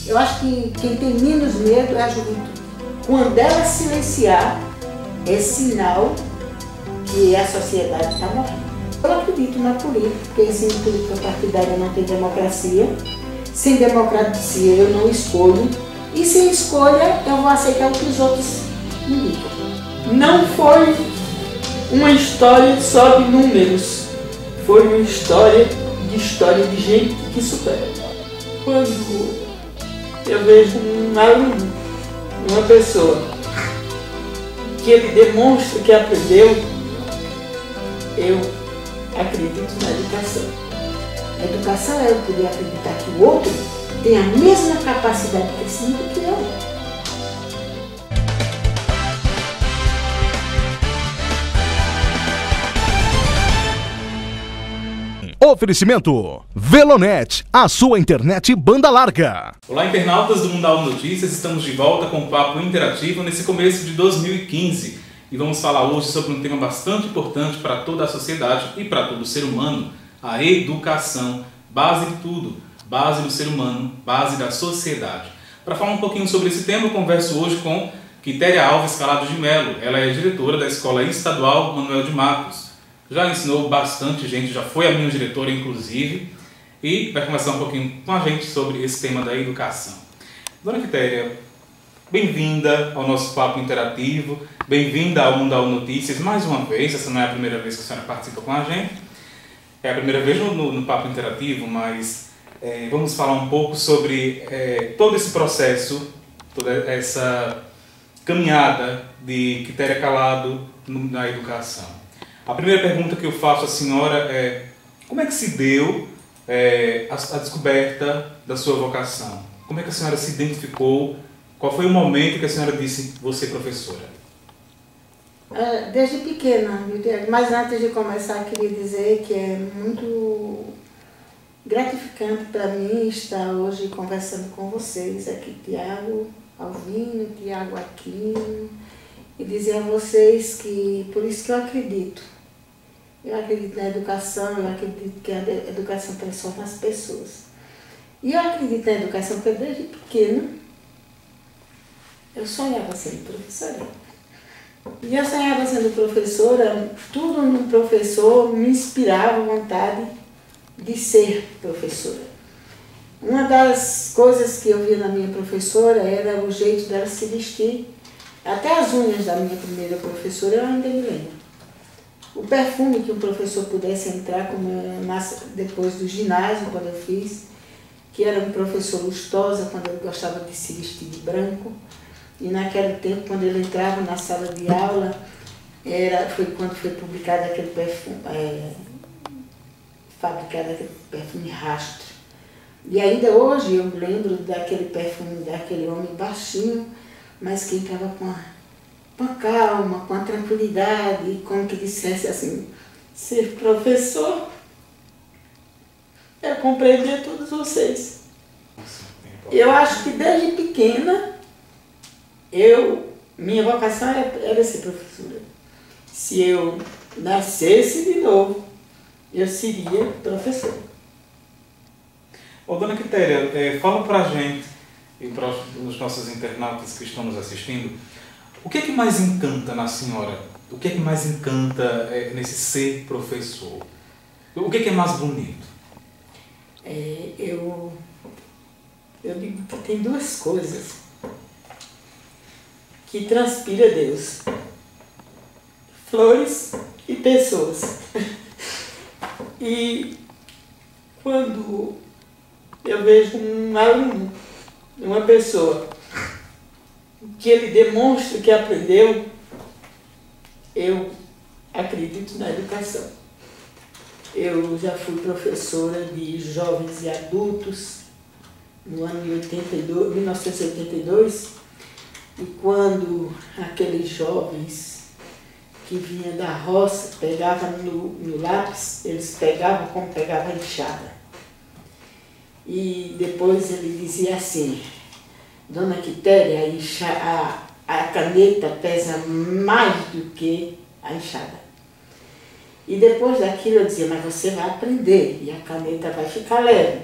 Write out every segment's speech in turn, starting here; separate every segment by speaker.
Speaker 1: Eu acho que quem tem menos medo é a juventude. Quando ela silenciar, é sinal que a sociedade está morrendo. Eu acredito na política, porque sem política partidária não tem democracia. Sem democracia eu não escolho. E sem escolha eu vou aceitar o que os outros indicam. Não foi uma história só de números. Foi uma história de gente que supera. Quando eu vejo um aluno, uma pessoa, que ele demonstra que aprendeu, eu acredito na educação. A educação é eu poder acreditar que o outro tem a mesma capacidade de crescimento que eu.
Speaker 2: Oferecimento Velonet, a sua internet banda larga.
Speaker 3: Olá, internautas do Mundial Notícias, estamos de volta com o Papo Interativo nesse começo de 2015 e vamos falar hoje sobre um tema bastante importante para toda a sociedade e para todo ser humano, a educação, base de tudo, base do ser humano, base da sociedade. Para falar um pouquinho sobre esse tema, eu converso hoje com Quitéria Alves Calado de Melo. Ela é diretora da Escola Estadual Manuel de Matos. Já ensinou bastante gente, já foi a minha diretora inclusive, e vai conversar um pouquinho com a gente sobre esse tema da educação. Dona Quitéria, bem-vinda ao nosso Papo Interativo, bem-vinda ao Mundial Notícias mais uma vez. Essa não é a primeira vez que a senhora participa com a gente, é a primeira vez no Papo Interativo, mas vamos falar um pouco sobre todo esse processo, toda essa caminhada de Quitéria Calado na educação. A primeira pergunta que eu faço à senhora é: como é que se deu a descoberta da sua vocação? Como é que a senhora se identificou? Qual foi o momento que a senhora disse, vou ser professora?
Speaker 1: Desde pequena, mas antes de começar, queria dizer que é muito gratificante para mim estar hoje conversando com vocês aqui, Tiago Alvino, Tiago Aquino, e dizer a vocês que, por isso que eu acredito na educação, eu acredito que a educação transforma as pessoas. E eu acredito na educação porque desde pequena eu sonhava sendo professora. E eu sonhava sendo professora, tudo no professor me inspirava a vontade de ser professora. Uma das coisas que eu via na minha professora era o jeito dela se vestir. Até as unhas da minha primeira professora eu ainda me lembro. O perfume que um professor pudesse entrar, como depois do ginásio, quando eu fiz, que era um professor lustosa, quando ele gostava de se vestir de branco. E naquele tempo, quando ele entrava na sala de aula, foi quando foi publicado aquele perfume, fabricado aquele perfume Rastro. E ainda hoje eu lembro daquele perfume, daquele homem baixinho, mas que entrava com a calma, com a tranquilidade, e como que dissesse assim: ser professor é compreender todos vocês. Eu acho que desde pequena, minha vocação era ser professora. Se eu nascesse de novo, eu seria professora.
Speaker 3: Ô, Dona Quitéria, fala pra gente e para os nossos internautas que estão nos assistindo, o que é que mais encanta na senhora? O que é que mais encanta nesse ser professor? O que é mais bonito?
Speaker 1: Eu digo que tem duas coisas que transpira Deus: flores e pessoas. E quando eu vejo um aluno, uma pessoa, que ele demonstra que aprendeu, eu acredito na educação. Eu já fui professora de jovens e adultos no ano de 1982, e quando aqueles jovens que vinham da roça pegavam no lápis, eles pegavam como pegava a enxada. E depois ele dizia assim: Dona Quitéria, a caneta pesa mais do que a enxada. E depois daquilo eu dizia: mas você vai aprender e a caneta vai ficar leve.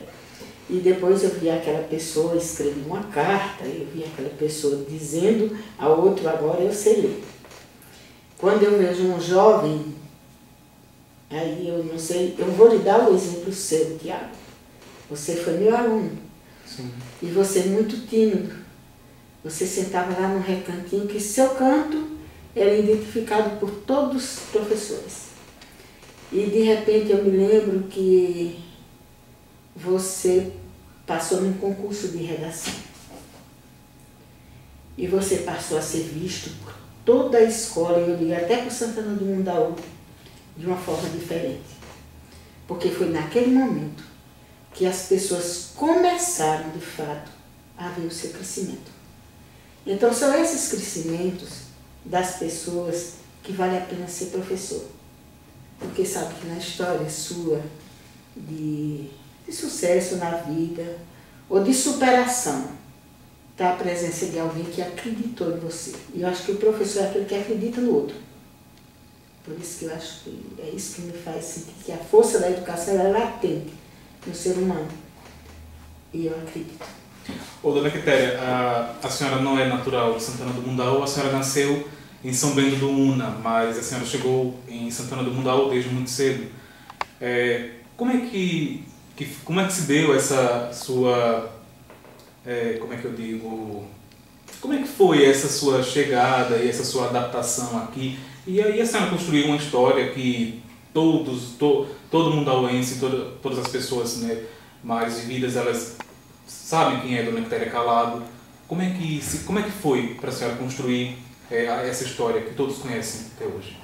Speaker 1: E depois eu vi aquela pessoa escrever uma carta, eu vi aquela pessoa dizendo ao outro, agora eu sei ler. Quando eu vejo um jovem, aí eu não sei, eu vou lhe dar o exemplo seu, Tiago. Você foi meu aluno.
Speaker 3: Sim.
Speaker 1: E você muito tímido. Você sentava lá num recantinho que seu canto era identificado por todos os professores. E de repente eu me lembro que você passou num concurso de redação. E você passou a ser visto por toda a escola, e eu digo até por Santana do Mundaú, de uma forma diferente. Porque foi naquele momento que as pessoas começaram, de fato, a ver o seu crescimento. Então, são esses crescimentos das pessoas que vale a pena ser professor. Porque sabe que na história sua de sucesso na vida ou de superação, está a presença de alguém que acreditou em você. E eu acho que o professor é aquele que acredita no outro. Por isso que eu acho que é isso que me faz sentir que a força da educação é latente no ser humano. E eu acredito.
Speaker 3: Ô, dona Quitéria, a senhora não é natural de Santana do Mundaú, a senhora nasceu em São Bento do Una, mas a senhora chegou em Santana do Mundaú desde muito cedo. Como é que se deu essa sua, como é que foi essa sua chegada e essa sua adaptação aqui? E aí a senhora construiu uma história que todo mundauense, todas as pessoas, né, mais vividas, elas sabem quem é Dona Quitéria Calado. Como é que foi para a senhora construir essa história que todos conhecem até hoje?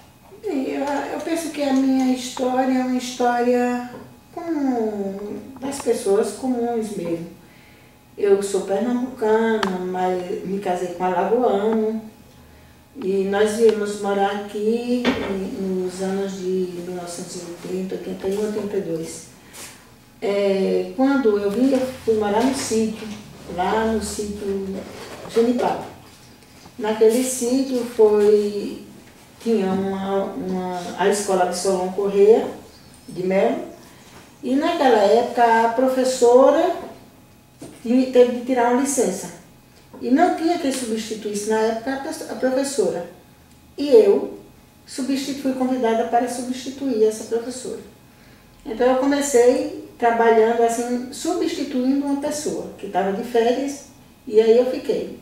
Speaker 1: Eu penso que a minha história é uma história comum, das pessoas comuns mesmo. Eu sou pernambucana, mas me casei com alagoano e nós viemos morar aqui nos anos de 1980, 81, 82. Quando eu vim, eu fui morar no sítio, lá no sítio Genipapo. Naquele sítio tinha a escola de Solon Corrêa de Melo, e naquela época a professora teve de tirar uma licença. E não tinha quem substituísse na época a professora. E eu fui convidada para substituir essa professora. Então eu comecei trabalhando assim, substituindo uma pessoa que estava de férias, e aí eu fiquei.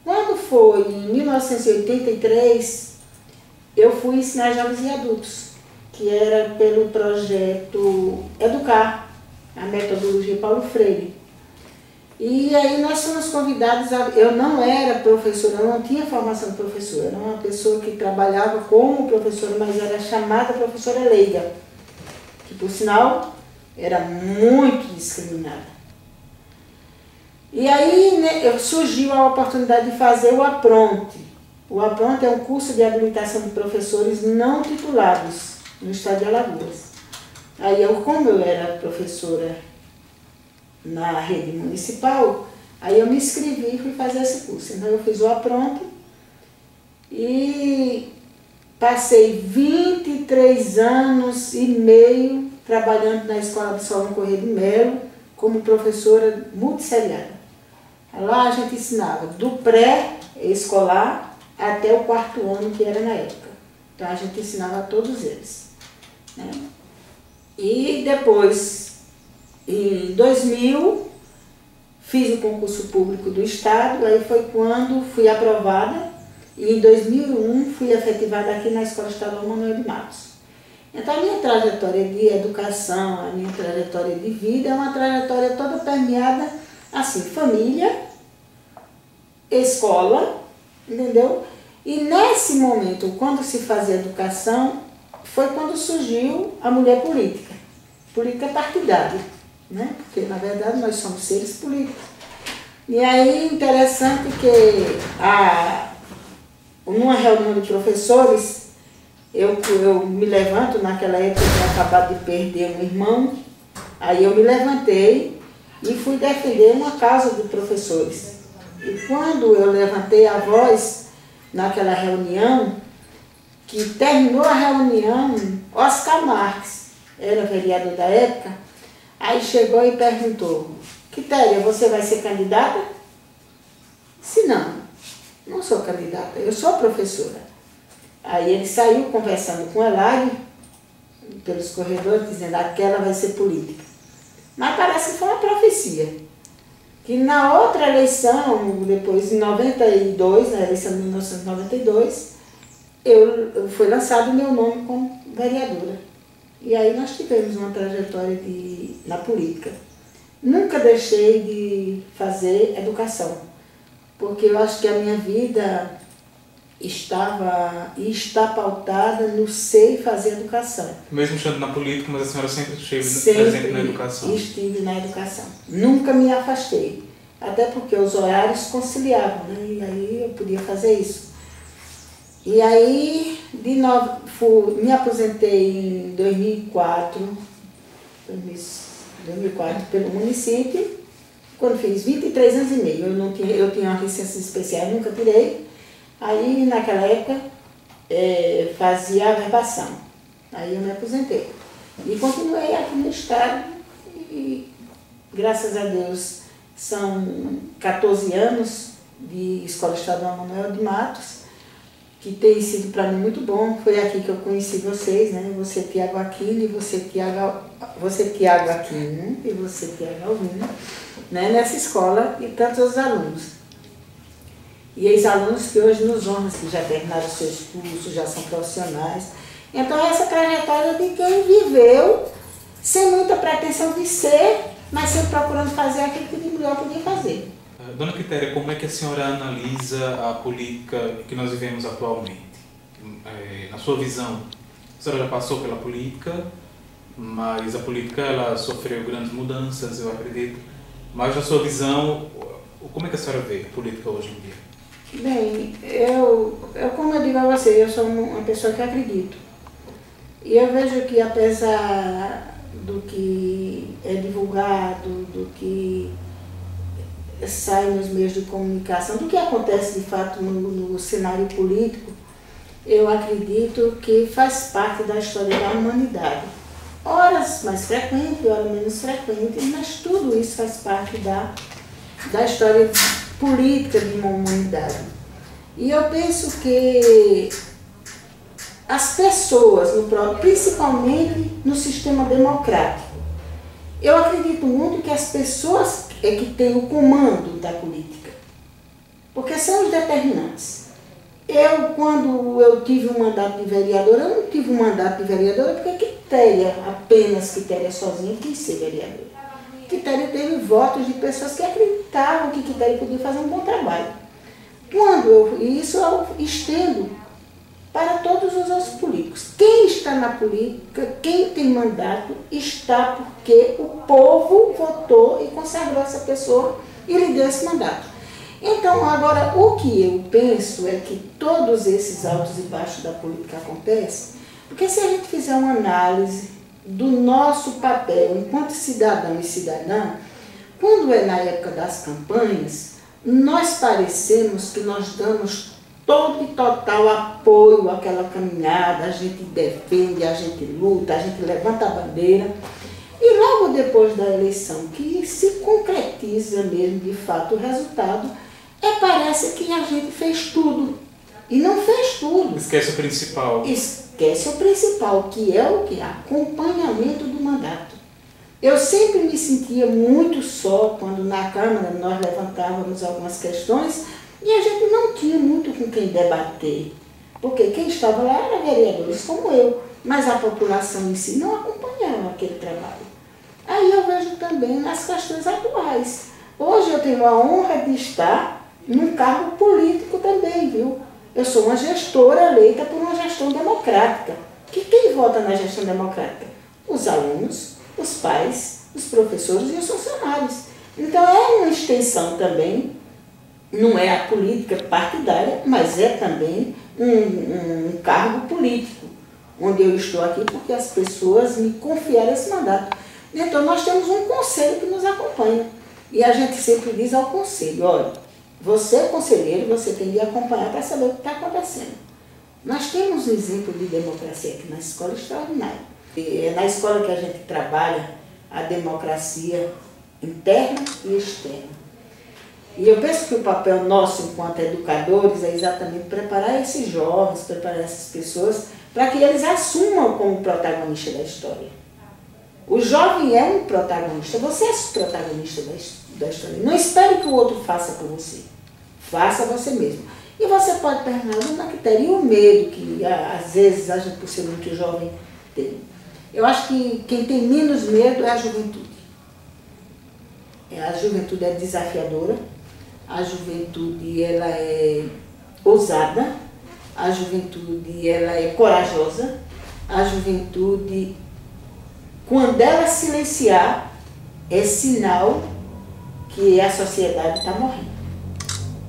Speaker 1: Quando foi em 1983, eu fui ensinar jovens e adultos, que era pelo projeto Educar, a metodologia Paulo Freire. E aí nós fomos convidados eu não era professora, eu não tinha formação de professora, era uma pessoa que trabalhava como professora, mas era chamada professora leiga, que por sinal era muito discriminada. E aí, né, surgiu a oportunidade de fazer o APRONTE. O APRONTE é um curso de habilitação de professores não titulados no estado de Alagoas. Aí como eu era professora na rede municipal, aí eu me inscrevi e fui fazer esse curso. Então eu fiz o APRONTE e passei 23 anos e meio trabalhando na Escola de Solon Corrêa de Melo como professora multisseriada. Lá a gente ensinava do pré-escolar até o 4º ano, que era na época. Então a gente ensinava a todos eles, né? E depois, em 2000, fiz o concurso público do Estado, aí foi quando fui aprovada, e em 2001 fui efetivada aqui na Escola Estadual Manuel de Matos. Então a minha trajetória de educação, a minha trajetória de vida é uma trajetória toda permeada, assim, família, escola, entendeu? E nesse momento, quando se fazia educação, foi quando surgiu a mulher política, política partidária, né? Porque na verdade nós somos seres políticos. E aí interessante que numa reunião de professores, eu me levanto, naquela época eu tinha acabado de perder um irmão, aí eu me levantei e fui defender uma causa de professores. E quando eu levantei a voz naquela reunião, que terminou a reunião, Oscar Marques, era vereador da época, aí chegou e perguntou: Quitéria, você vai ser candidata? Se não sou candidata, eu sou professora. Aí ele saiu conversando com o Elaine, pelos corredores, dizendo, aquela vai ser política. Mas parece que foi uma profecia. Que na outra eleição, depois em 92, na eleição de 1992, foi lançado o meu nome como vereadora. E aí nós tivemos uma trajetória na política. Nunca deixei de fazer educação, porque eu acho que a minha vida estava e está pautada no ser e fazer educação.
Speaker 3: Mesmo estando na política, mas a senhora sempre esteve presente na educação.
Speaker 1: Sempre estive na educação. Nunca me afastei, até porque os horários conciliavam, né? E aí eu podia fazer isso. E aí, me aposentei em 2004 pelo município, quando fiz 23 anos e meio. Eu tinha uma licença especial, nunca tirei. Aí, naquela época, fazia averbação. Aí eu me aposentei. E continuei aqui no estado e, graças a Deus, são 14 anos de Escola Estadual Manuel de Matos, que tem sido para mim muito bom. Foi aqui que eu conheci vocês, né? Você, Tiago Aquino, e você, Tiago Aquino, e você, Tiago Alvino, né? Nessa escola, e tantos outros alunos. E ex-alunos que hoje nos honram, que já terminaram seus cursos, já são profissionais. Então, essa trajetória de quem viveu sem muita pretensão de ser, mas sempre procurando fazer aquilo que de melhor podia fazer.
Speaker 3: Dona Quitéria, como é que a senhora analisa a política que nós vivemos atualmente? Na sua visão, a senhora já passou pela política, mas a política ela sofreu grandes mudanças, eu acredito. Mas na sua visão, como é que a senhora vê a política hoje em dia?
Speaker 1: Bem, como eu digo a você, eu sou uma pessoa que acredito. E eu vejo que apesar do que é divulgado, do que sai nos meios de comunicação, do que acontece de fato no cenário político, eu acredito que faz parte da história da humanidade. Horas mais frequente, horas menos frequente, mas tudo isso faz parte da história política de uma humanidade. E eu penso que as pessoas, principalmente no sistema democrático, eu acredito muito que as pessoas é que têm o comando da política, porque são os determinantes. Quando eu tive um mandato de vereadora, eu não tive um mandato de vereadora porque apenas Quitéria sozinha quis ser vereadora. Quitéria teve votos de pessoas que acreditavam que Quitéria podia fazer um bom trabalho. Isso eu estendo para todos os outros políticos. Quem está na política, quem tem mandato, está porque o povo votou e consagrou essa pessoa e lhe deu esse mandato. Então, agora, o que eu penso é que todos esses altos e baixos da política acontecem, porque se a gente fizer uma análise do nosso papel enquanto cidadão e cidadã, quando é na época das campanhas, nós parecemos que nós damos todo e total apoio àquela caminhada, a gente defende, a gente luta, a gente levanta a bandeira. E logo depois da eleição, que se concretiza mesmo de fato o resultado, parece que a gente fez tudo. E não fez tudo.
Speaker 3: Esquece o principal.
Speaker 1: Esquece o principal, que é o que? Acompanhamento do mandato. Eu sempre me sentia muito só quando na Câmara nós levantávamos algumas questões e a gente não tinha muito com quem debater, porque quem estava lá era vereadores como eu, mas a população em si não acompanhava aquele trabalho. Aí eu vejo também nas questões atuais. Hoje eu tenho a honra de estar num cargo político também, viu? Eu sou uma gestora eleita por uma gestão democrática. Que quem vota na gestão democrática? Os alunos, os pais, os professores e os funcionários. Então é uma extensão também. Não é a política partidária, mas é também um cargo político, onde eu estou aqui porque as pessoas me confiaram esse mandato. Então nós temos um conselho que nos acompanha. E a gente sempre diz ao conselho, olha, você é conselheiro, você tem de acompanhar para saber o que está acontecendo. Nós temos um exemplo de democracia aqui na escola extraordinário. É na escola que a gente trabalha a democracia interna e externa. E eu penso que o papel nosso, enquanto educadores, é exatamente preparar esses jovens, preparar essas pessoas, para que eles assumam como protagonista da história. O jovem é um protagonista, você é o protagonista da história. Não espere que o outro faça por você. Faça você mesmo. E você pode perguntar, dona Quitéria, e o medo que às vezes a gente, por ser muito jovem, tem? Eu acho que quem tem menos medo é a juventude. A juventude é desafiadora, a juventude ela é ousada, a juventude ela é corajosa, a juventude, quando ela silenciar, é sinal que a sociedade está morrendo.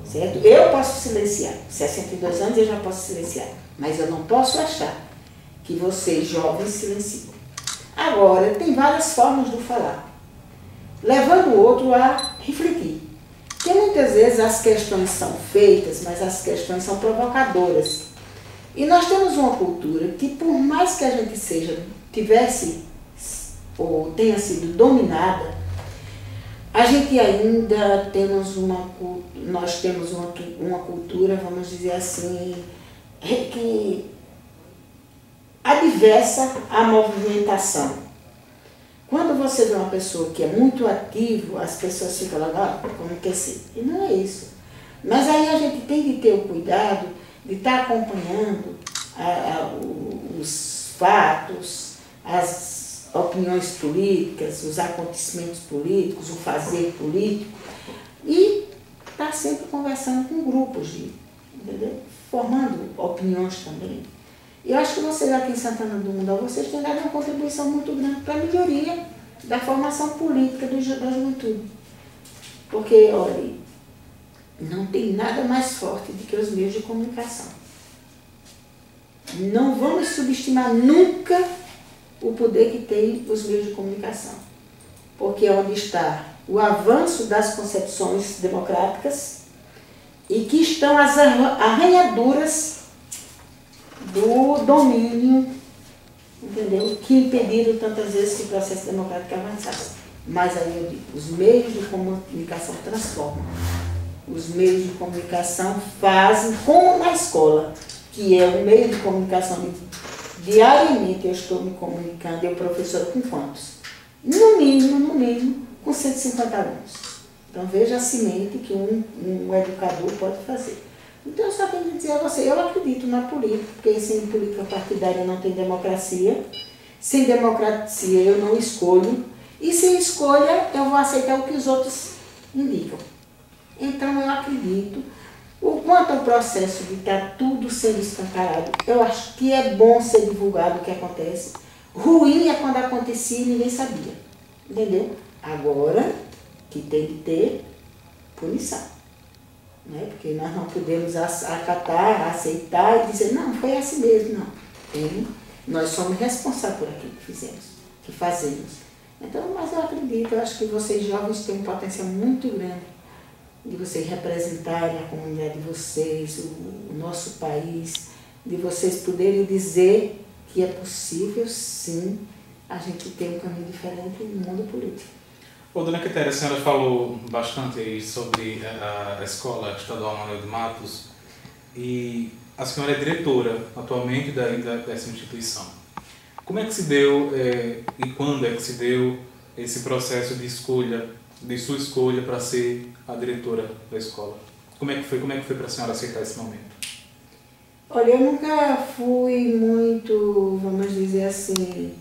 Speaker 1: Certo? Eu posso silenciar, 62 anos eu já posso silenciar, mas eu não posso achar que vocês jovens silenciam. Agora, tem várias formas de falar, levando o outro a refletir. Porque muitas vezes as questões são feitas, mas as questões são provocadoras. E nós temos uma cultura que, por mais que a gente tivesse ou tenha sido dominada, a gente ainda nós temos uma cultura, vamos dizer assim, que adversa à movimentação. Quando você vê uma pessoa que é muito ativa, as pessoas ficam lá, como que é assim? E não é isso. Mas aí a gente tem que ter o cuidado de estar acompanhando os fatos, as opiniões políticas, os acontecimentos políticos, o fazer político, e estar sempre conversando com grupos, entendeu? Formando opiniões também. E eu acho que vocês aqui em Santana do Mundo, vocês têm dado uma contribuição muito grande para a melhoria da formação política da juventude. Porque, olha, não tem nada mais forte do que os meios de comunicação. Não vamos subestimar nunca o poder que tem os meios de comunicação. Porque é onde está o avanço das concepções democráticas e que estão as arranhaduras do domínio, entendeu? Que impediram tantas vezes que o processo democrático avançasse. Mas aí eu digo, os meios de comunicação transformam. Os meios de comunicação fazem, como na escola, que é um meio de comunicação. Diariamente eu estou me comunicando, eu professora com quantos? No mínimo, com 150 alunos. Então veja a semente que um educador pode fazer. Então eu só tenho que dizer a você, eu acredito na política, porque sem política partidária não tem democracia, sem democracia eu não escolho, e sem escolha eu vou aceitar o que os outros indicam. Então eu acredito. O quanto ao processo de estar tudo sendo escancarado, eu acho que é bom ser divulgado o que acontece. Ruim é quando acontecia e ninguém sabia. Entendeu? Agora que tem que ter punição. Né? Porque nós não podemos acatar, aceitar e dizer, não, foi assim mesmo, não. Nós somos responsáveis por aquilo que fizemos, que fazemos. Então, mas eu acredito, eu acho que vocês jovens têm um potencial muito grande de vocês representarem a comunidade de vocês, o nosso país, de vocês poderem dizer que é possível, sim, a gente ter um caminho diferente no mundo político.
Speaker 3: Ô, dona Quitéria, a senhora falou bastante aí sobre a Escola Estadual Manuel de Matos e a senhora é diretora atualmente dessa instituição. Como é que se deu e quando é que se deu esse processo de sua escolha para ser a diretora da escola? Como é que foi para a senhora aceitar esse momento?
Speaker 1: Olha, eu nunca fui muito, vamos dizer assim,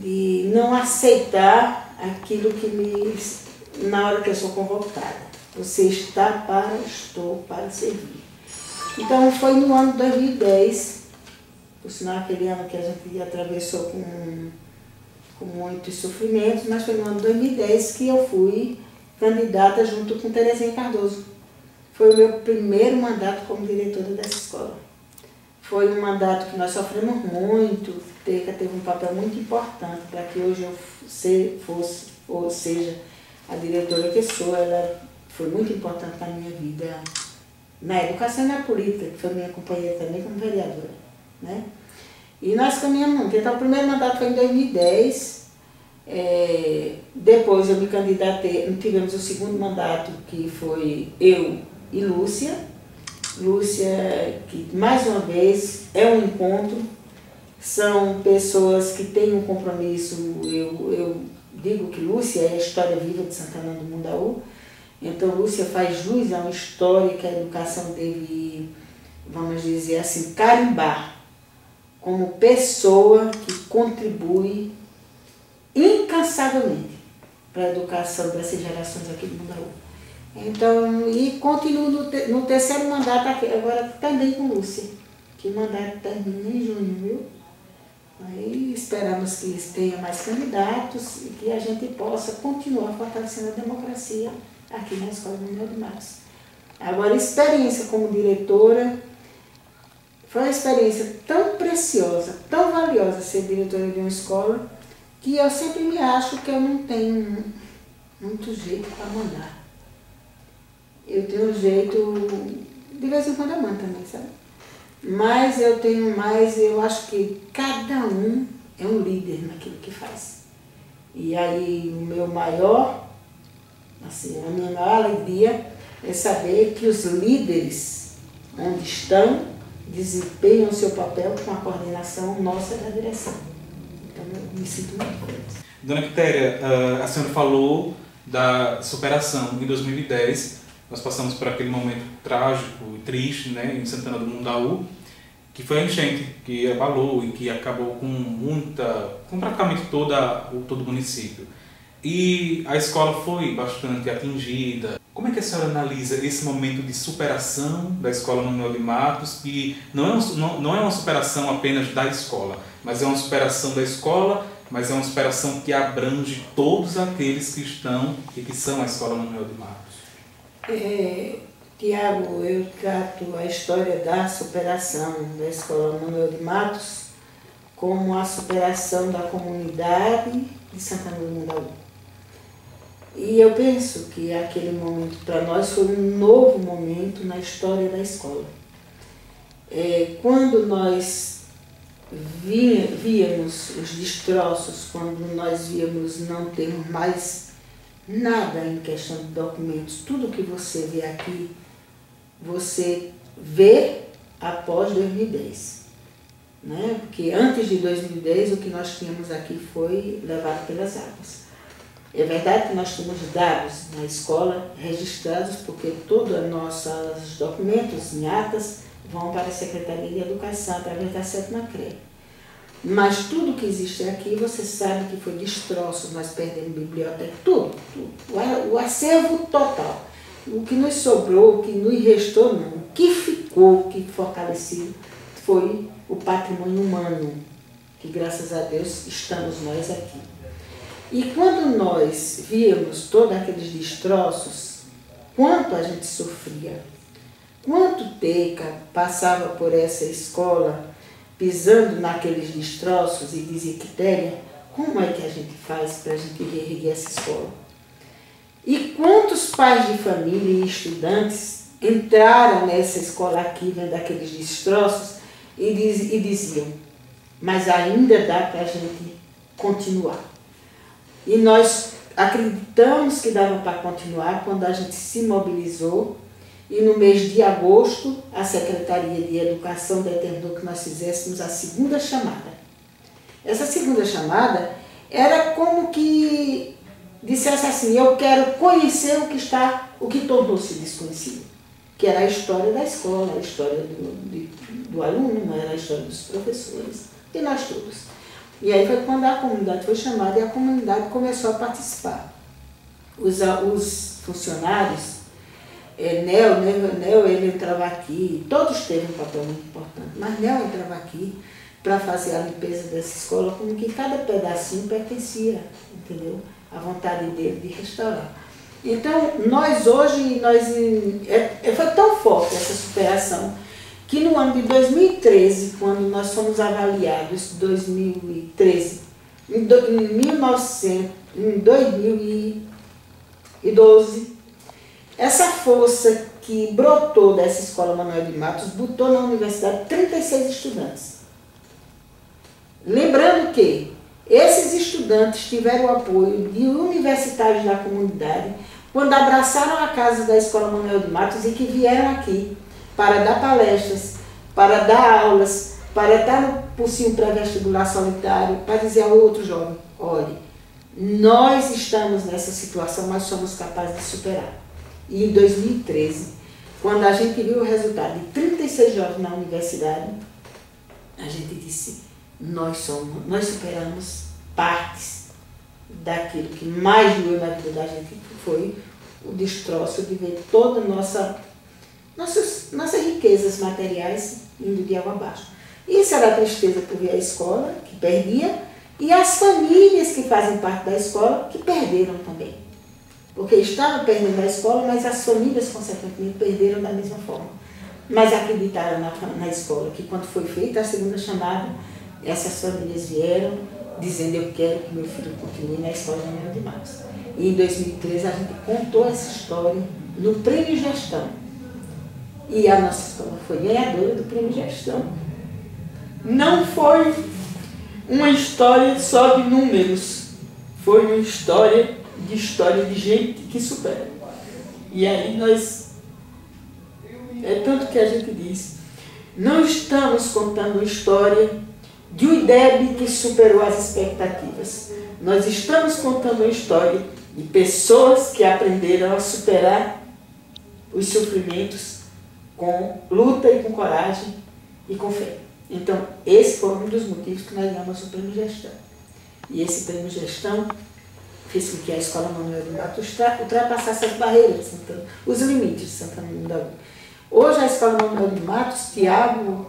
Speaker 1: de não aceitar aquilo que na hora que eu sou convocada. Você estou para servir. Então foi no ano de 2010, por sinal aquele ano que a gente atravessou com muitos sofrimentos, mas foi no ano de 2010 que eu fui candidata junto com Terezinha Cardoso. Foi o meu primeiro mandato como diretora dessa escola. Foi um mandato que nós sofremos muito, Teca teve um papel muito importante para que hoje eu seja a diretora que sou. Ela foi muito importante na minha vida, na educação e na política, que foi minha companheira também como vereadora. Né? E nós caminhamos muito. Então o primeiro mandato foi em 2010, Depois eu me candidatei, tivemos o segundo mandato, que foi eu e Lúcia. Lúcia, que mais uma vez é um encontro, são pessoas que têm um compromisso. Eu digo que Lúcia é a história viva de Santana do Mundaú. Então Lúcia faz jus a uma história que a educação deve, vamos dizer assim, carimbar como pessoa que contribui incansavelmente para a educação dessas gerações aqui do Mundaú. Então, e continuo no terceiro mandato aqui, agora também com Lúcia, que o mandato termina em junho, viu? Aí esperamos que tenha mais candidatos e que a gente possa continuar fortalecendo a democracia aqui na Escola Manuel de Matos. Agora, a experiência como diretora foi uma experiência tão preciosa, tão valiosa ser diretora de uma escola, que eu sempre me acho que eu não tenho muito jeito para mandar. Eu tenho um jeito, de vez em quando eu mando também, sabe? Mas eu tenho mais, eu acho que cada um é um líder naquilo que faz. E aí o meu maior, assim, a minha maior alegria é saber que os líderes onde estão desempenham o seu papel com a coordenação nossa da direção. Então eu me sinto muito feliz.
Speaker 3: Dona Quitéria, a senhora falou da superação. Em 2010, nós passamos por aquele momento trágico e triste, né, em Santana do Mundaú, que foi a enchente que abalou e que acabou com praticamente todo o município. E a escola foi bastante atingida. Como é que a senhora analisa esse momento de superação da Escola Manuel de Matos, que não é uma superação apenas da escola, mas é uma superação da escola, mas é uma superação que abrange todos aqueles que estão e que são a Escola Manuel de Matos?
Speaker 1: Tiago, eu trato a história da superação da Escola Manuel de Matos como a superação da comunidade de Santana do Mundaú. E eu penso que aquele momento para nós foi um novo momento na história da escola. Quando nós víamos os destroços, quando nós víamos não termos mais nada em questão de documentos, tudo que você vê aqui, você vê após 2010. Né? Porque antes de 2010 o que nós tínhamos aqui foi levado pelas águas. É verdade que nós temos dados na escola registrados, porque todos os nossos documentos em atas vão para a Secretaria de Educação, através da 7ª CRE. Mas tudo que existe aqui, você sabe que foi destroço, nós perdemos biblioteca, tudo. O acervo total. O que nos sobrou, o que nos restou, não. O que ficou, o que fortalecido, foi o patrimônio humano, que graças a Deus estamos nós aqui. E quando nós víamos todos aqueles destroços, quanto a gente sofria, quanto Teca passava por essa escola, pisando naqueles destroços e dizia: Quitéria, como é que a gente faz para a gente reerguer essa escola? E quantos pais de família e estudantes entraram nessa escola aqui, vendo aqueles destroços, e diziam: mas ainda dá para a gente continuar. E nós acreditamos que dava para continuar quando a gente se mobilizou e no mês de agosto a Secretaria de Educação determinou que nós fizéssemos a segunda chamada. Essa segunda chamada era como que dissesse assim: eu quero conhecer o que tornou-se desconhecido, que era a história da escola, a história do aluno, era a história dos professores, e nós todos. E aí foi quando a comunidade foi chamada e a comunidade começou a participar. Os funcionários, Nel ele entrava aqui, todos teve um papel muito importante, mas Nel entrava aqui para fazer a limpeza dessa escola, como que cada pedacinho pertencia, entendeu? A vontade dele de restaurar. Então, nós hoje, foi tão forte essa superação, que no ano de 2013, quando nós fomos avaliados, 2013, em 2012, essa força que brotou dessa Escola Manuel de Matos botou na universidade 36 estudantes. Lembrando que Esses estudantes tiveram o apoio de universitários da comunidade quando abraçaram a casa da Escola Manuel de Matos e que vieram aqui para dar palestras, para dar aulas, para estar no cursinho pré-vestibular solitário, para dizer ao outro jovem, olhe, nós estamos nessa situação, mas somos capazes de superar. E em 2013, quando a gente viu o resultado de 36 jovens na universidade, a gente disse, nós superamos partes daquilo que mais doeu na vida da gente, que foi o destroço de ver toda nossas riquezas materiais indo de água abaixo. Isso era a tristeza por ver a escola, que perdia, e as famílias que fazem parte da escola, que perderam também. Porque estavam perdendo a escola, mas as famílias, consequentemente, perderam da mesma forma. Mas acreditaram na escola, que quando foi feita a segunda chamada, essas famílias vieram dizendo, eu quero que meu filho continue na Escola Manuel de Matos. E em 2013 a gente contou essa história no Prêmio Gestão. E a nossa escola foi ganhadora do Prêmio Gestão. Não foi uma história só de números, foi uma história de gente que supera. E aí é tanto que a gente diz, não estamos contando uma história de um IDEB que superou as expectativas. Nós estamos contando uma história de pessoas que aprenderam a superar os sofrimentos com luta e com coragem e com fé. Então, esse foi um dos motivos que nós ganhamos o Prêmio Gestão. E esse Prêmio Gestão fez com que a Escola Manuel de Matos ultrapassasse as barreiras, os limites de Santana do Mundaú. Hoje a Escola Manuel de Matos, Tiago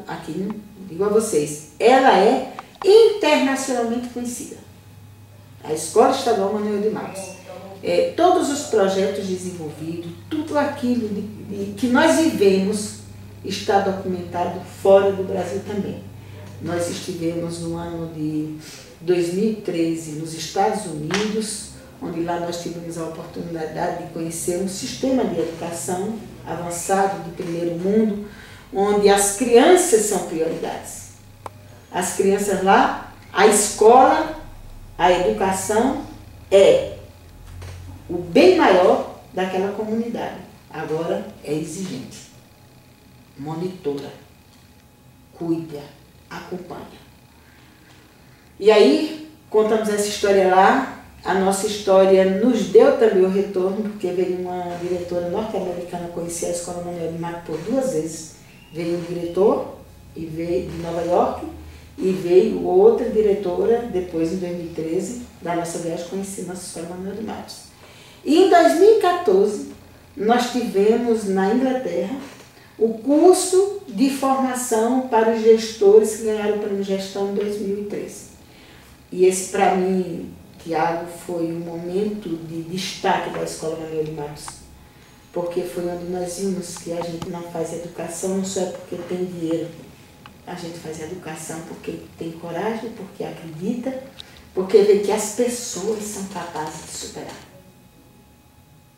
Speaker 1: aqui, digo a vocês, ela é internacionalmente conhecida. A Escola Estadual Manuel de Matos. Todos os projetos desenvolvidos, tudo aquilo que nós vivemos está documentado fora do Brasil também. Nós estivemos no ano de 2013 nos Estados Unidos, onde lá nós tivemos a oportunidade de conhecer um sistema de educação avançado de primeiro mundo, onde as crianças são prioridades. As crianças lá, a escola, a educação é o bem maior daquela comunidade. Agora é exigente. Monitora, cuida, acompanha. E aí, contamos essa história lá, a nossa história nos deu também o retorno, porque veio uma diretora norte-americana conhecer a Escola Manuel de Matos por 2 vezes. Veio um diretor e veio de Nova York e veio outra diretora, depois em 2013, da nossa viagem conhecer nossa Escola Manuel de Matos. E em 2014, nós tivemos na Inglaterra o curso de formação para os gestores que ganharam o Prêmio Gestão em 2013. E esse, para mim, Tiago, foi um momento de destaque da Escola Manuel de Matos, porque foi onde nós vimos que a gente não faz educação não só porque tem dinheiro, a gente faz educação porque tem coragem, porque acredita, porque vê que as pessoas são capazes de superar.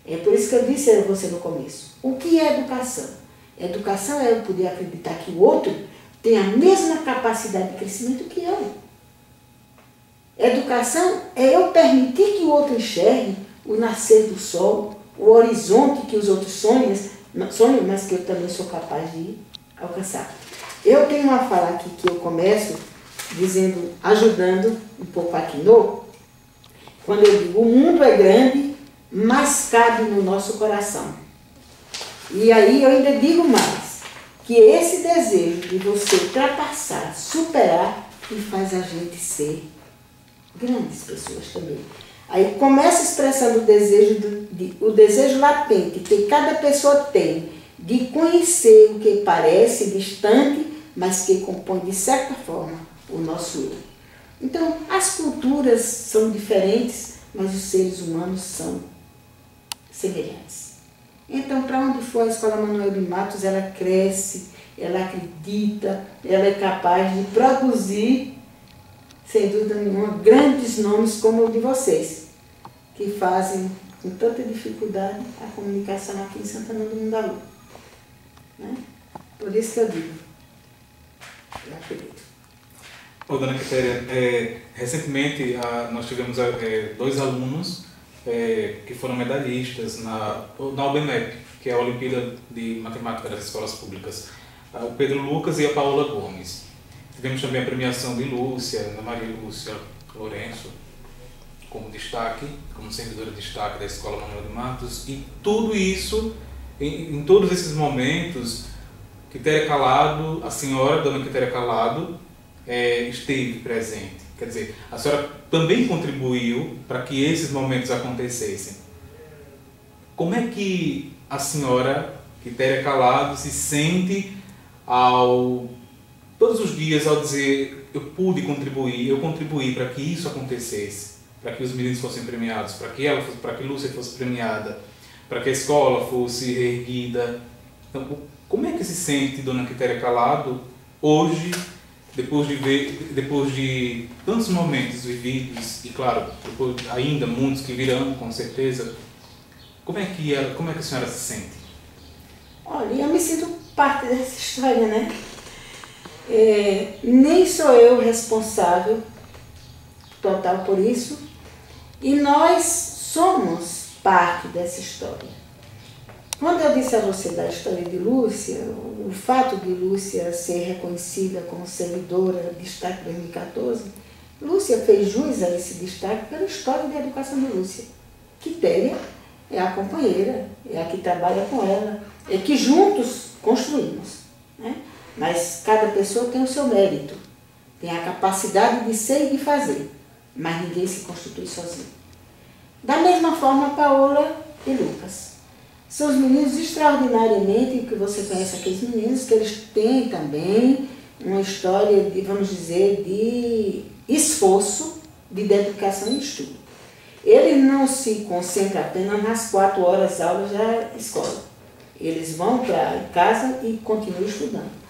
Speaker 1: É por isso que eu disse a você no começo, o que é educação? Educação é eu poder acreditar que o outro tem a mesma capacidade de crescimento que eu. Educação é eu permitir que o outro enxergue o nascer do sol, o horizonte que os outros sonham, mas que eu também sou capaz de alcançar. Eu tenho uma fala aqui que eu começo dizendo, ajudando um pouco aqui quando eu digo, o mundo é grande, mas cabe no nosso coração. E aí eu ainda digo mais, que esse desejo de você ultrapassar, superar, que faz a gente ser grandes pessoas também. Aí começa expressando o desejo latente que cada pessoa tem de conhecer o que parece distante, mas que compõe de certa forma o nosso eu. Então, as culturas são diferentes, mas os seres humanos são semelhantes. Então, para onde for a Escola Manuel de Matos, ela cresce, ela acredita, ela é capaz de produzir, sem dúvida nenhuma, grandes nomes como o de vocês, que fazem com tanta dificuldade a comunicação aqui em Santana do Mundaú. Né? Por isso que eu digo, eu acredito.
Speaker 3: Ô, dona Quitéria, recentemente nós tivemos 2 alunos que foram medalhistas na UBMEP, que é a Olimpíada de Matemática das Escolas Públicas. O Pedro Lucas e a Paola Gomes. Tivemos também a premiação de Lúcia, Ana Maria Lúcia Lourenço, como destaque, como servidora de destaque da Escola Manuel de Matos. E tudo isso, em todos esses momentos, Quitéria Calado, a senhora, dona Quitéria Calado, esteve presente. Quer dizer, a senhora também contribuiu para que esses momentos acontecessem. Como é que a senhora, Quitéria Calado, se sente todos os dias ao dizer eu pude contribuir, eu contribuí para que isso acontecesse, para que os meninos fossem premiados, para que Lúcia fosse premiada, para que a escola fosse reerguida? Então, como é que se sente dona Quitéria Calado hoje, depois de tantos momentos vividos, e claro, depois ainda muitos que virão, com certeza, como é que a senhora se sente?
Speaker 1: Olha, eu me sinto parte dessa história, né? Nem sou eu responsável total por isso, e nós somos parte dessa história. Quando eu disse a você da história de Lúcia, o fato de Lúcia ser reconhecida como servidora de destaque 2014, Lúcia fez jus a esse destaque pela história de educação de Lúcia. Quitéria é a companheira, é a que trabalha com ela, é que juntos construímos, né? Mas cada pessoa tem o seu mérito, tem a capacidade de ser e de fazer, mas ninguém se constitui sozinho. Da mesma forma, Paola e Lucas. São os meninos extraordinariamente, que você conhece aqueles meninos, que eles têm também uma história de, vamos dizer, de esforço, de dedicação e estudo. Eles não se concentram apenas nas 4 horas aulas da escola. Eles vão para casa e continuam estudando.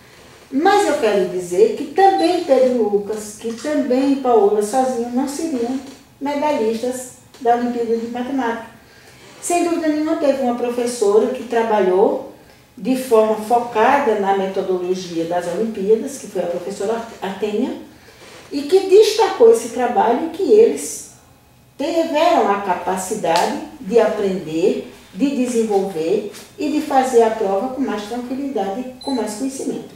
Speaker 1: Mas eu quero dizer que também Pedro Lucas, que também Paola sozinhos não seriam medalhistas da Olimpíada de Matemática. Sem dúvida nenhuma, teve uma professora que trabalhou de forma focada na metodologia das Olimpíadas, que foi a professora Artênia, e que destacou esse trabalho e que eles tiveram a capacidade de aprender, de desenvolver e de fazer a prova com mais tranquilidade e com mais conhecimento.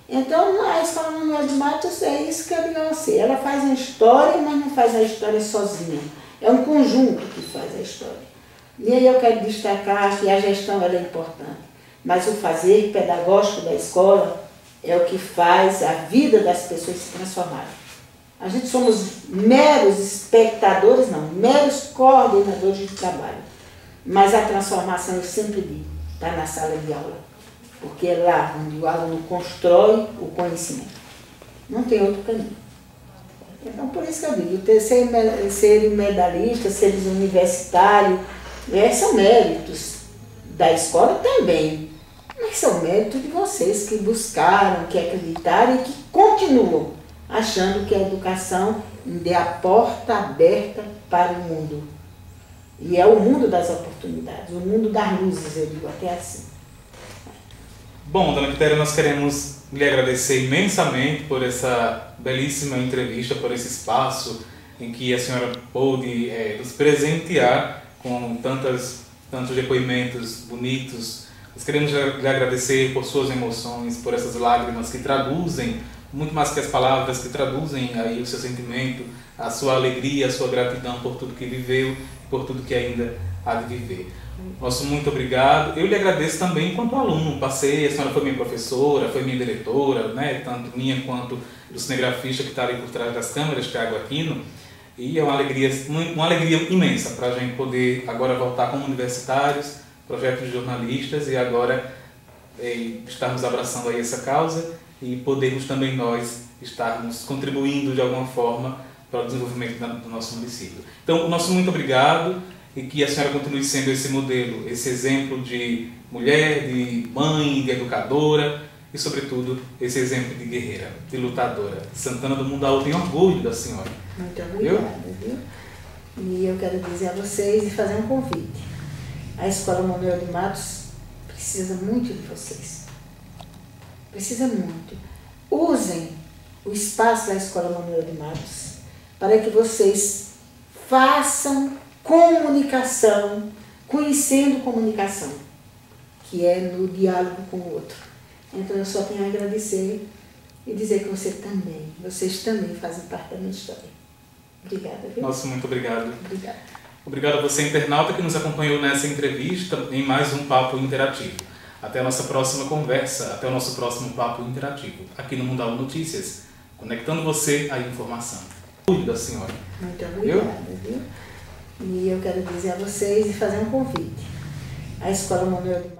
Speaker 1: Então, a Escola Manuel de Matos é isso que eu digo a você. Ela faz a história, mas não faz a história sozinha. É um conjunto que faz a história. E aí eu quero destacar que a gestão ela é importante, mas o fazer pedagógico da escola é o que faz a vida das pessoas se transformarem. A gente somos meros espectadores, não, meros coordenadores de trabalho. Mas a transformação, eu sempre digo, está na sala de aula. Porque é lá onde o aluno constrói o conhecimento. Não tem outro caminho. Então, por isso que eu digo, ser medalhista, ser universitário, são méritos da escola também. Mas são méritos de vocês que buscaram, que acreditaram e que continuam achando que a educação é a porta aberta para o mundo. E é o mundo das oportunidades, o mundo das luzes, eu digo até assim.
Speaker 3: Bom, dona Quitéria, nós queremos lhe agradecer imensamente por essa belíssima entrevista, por esse espaço em que a senhora pôde nos presentear com tantos depoimentos bonitos. Nós queremos lhe agradecer por suas emoções, por essas lágrimas que traduzem, muito mais que as palavras, que traduzem aí o seu sentimento, a sua alegria, a sua gratidão por tudo que viveu, por tudo que ainda há de viver. Nosso muito obrigado. Eu lhe agradeço também enquanto aluno. Passei, a senhora foi minha professora, foi minha diretora, né? Tanto minha quanto do cinegrafista que está ali por trás das câmeras, Thiago Aquino. E é uma alegria imensa para a gente poder agora voltar como universitários, projetos de jornalistas e agora estarmos abraçando aí essa causa e podermos também nós estarmos contribuindo de alguma forma para o desenvolvimento do nosso município. Então, o nosso muito obrigado e que a senhora continue sendo esse modelo, esse exemplo de mulher, de mãe, de educadora e, sobretudo, esse exemplo de guerreira, de lutadora. Santana do Mundaú tem orgulho da senhora.
Speaker 1: Muito obrigada, viu? E eu quero dizer a vocês e fazer um convite. A Escola Manuel de Matos precisa muito de vocês. Precisa muito. Usem o espaço da Escola Manuel de Matos, para que vocês façam comunicação, conhecendo comunicação, que é no diálogo com o outro. Então eu só tenho a agradecer e dizer que vocês também fazem parte da minha história. Obrigada, viu?
Speaker 3: Nossa, muito obrigado.
Speaker 1: Obrigada.
Speaker 3: Obrigado a você, internauta, que nos acompanhou nessa entrevista em mais um Papo Interativo. Até a nossa próxima conversa, até o nosso próximo Papo Interativo, aqui no Mundial Notícias, conectando você à informação. Cuide da senhora.
Speaker 1: Muito obrigada, viu? E eu quero dizer a vocês e fazer um convite. A Escola Manuel de Matos